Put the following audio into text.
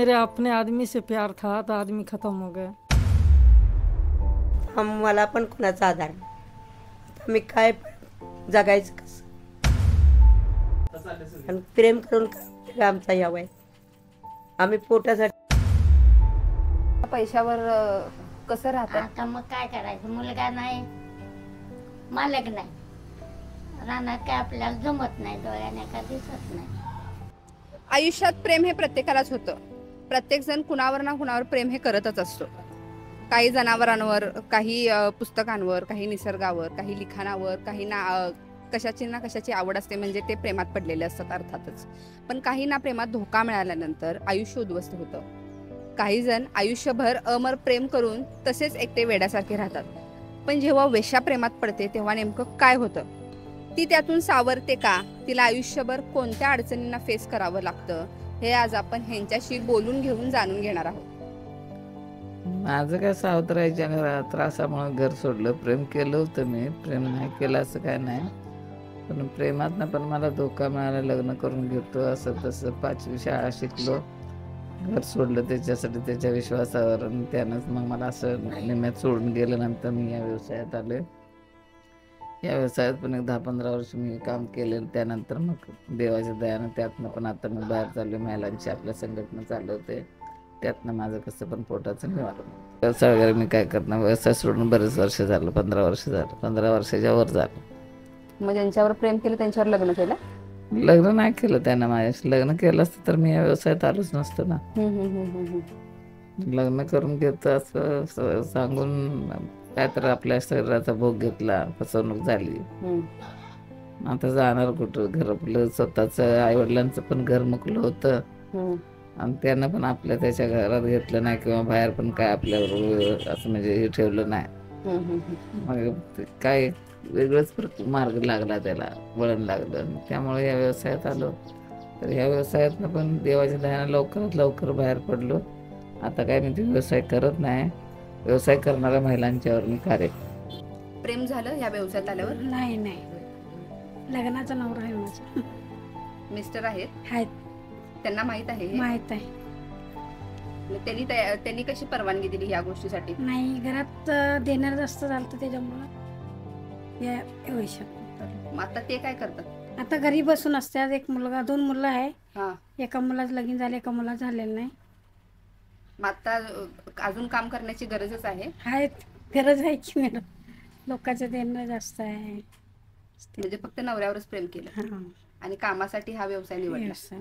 मेरे अपने आदमी से प्यार था तो आदमी खत्म हो गया। मला पण कुणाचा आधार नाही. आता मी काय जगायचं कसं आणि प्रेम करून काय आमचा यावं आहे. आम्ही पोटासाठी पैशावर कसं राहतात? आता मग काय करायचं, मुलगा नाही मालक नाही, रानात काय आपल्याला जमत नाही, डोळ्याने का दिसत नाही. आयुष्यात प्रेम हे प्रत्येकालाच होतं. प्रत्येक जण कुणावर ना कुणावर प्रेम हे करतच असतो. काही जनावरांवर, काही पुस्तकांवर, काही निसर्गावर, काही लिखाणावर, काही कशाची ना कशाची आवड असते, म्हणजे ते प्रेमात पडलेले असतात अर्थातच. पण काही ना प्रेमात धोका मिळाल्यानंतर आयुष्य उद्ध्वस्त होतं. काही जण आयुष्यभर अमर प्रेम करून तसेच एकटे वेड्यासारखे राहतात. पण जेव्हा वेश्या प्रेमात पडते तेव्हा नेमकं काय होतं? ती त्यातून सावरते का? तिला आयुष्यभर कोणत्या अडचणींना फेस करावं लागतं, हे आज आपण ह्यांच्याशी बोलून घेऊन जाणून घेणार आहोत. माझं काय सावत्रायच्या त्रासामुळे घर सोडलं. प्रेम केलं होतं मी, प्रेम नाही केलं असं काय नाही, पण प्रेमातनं पण मला धोका मिळाला. लग्न करून घेतो असं तसं, 5वी शाळा शिकलो, घर सोडलं त्याच्यासाठी, त्याच्या विश्वासावर. आणि त्यानंच मग मला असं निम्यात सोडून गेल्यानंतर मी या व्यवसायात आले. या व्यवसायात पण एक 10-15 वर्ष मी काम केलं. त्यानंतर मग देवाच्या दयानं त्यातनं पण आता मी बाहेर चालले, महिलांची आपल्या संघटना चालवते. त्यातनं माझं कसं पण पोटाचं निवारण. व्यवसाय वगैरे मी काय करणार, व्यवसाय सोडून बरेच वर्ष झालं, 15 वर्ष झालं, 15 वर्षाच्या वर झालं. मग ज्यांच्यावर प्रेम केलं त्यांच्यावर लग्न केलं? लग्न नाही केलं त्यानं माझ्याशी. लग्न केलं असतं तर मी या व्यवसायात आलोच नसतं ना. लग्न करून घेतो असं सांगून काय तर आपल्या शरीराचा भोग घेतला, फसवणूक झाली. आता जाणार कुठं? घर आपलं स्वतःचं आईवडिलांचं पण घर मुकलं होतं आणि त्यानं पण आपल्या त्याच्या घरात घेतलं नाही किंवा बाहेर पण काय आपल्यावर असं म्हणजे हे ठेवलं नाही. मग काय वेगळंच मार्ग लागला, त्याला वळण लागलं. त्यामुळे या व्यवसायात आलो. तर ह्या व्यवसायातनं पण देवाच्या दयानं लवकरात लवकर बाहेर पडलो. आता काय मी ते व्यवसाय करत नाही. व्यवसाय करणाऱ्या महिलांच्यावर मी कार्य. प्रेम झालं या व्यवसायात आल्यावर? नाही नाही, लग्नाचा नवरा आहे माझा. मिस्टर आहेत? आहेत. त्यांना माहित आहे? माहित आहे. त्यांनी कशी परवानगी दिली या गोष्टीसाठी? नाही, घरात देणार जास्त झालं त्याच्यामुळं या व्यवसायात. मग आता ते काय करतात? आता घरी बसून असतात. एक मुलगा, 2 मुलं आहे. हा. एका मुलाचं लगीन झालं, एका मुलाचं झालेलं नाही. मग आता अजून काम करण्याची गरजच आहे? आहेत, गरज आहे की मॅडम. लोकांचं देणं जास्त आहे. म्हणजे फक्त नवऱ्यावरच प्रेम केलं हां, आणि कामासाठी हा व्यवसाय निवडला? व्यवसाय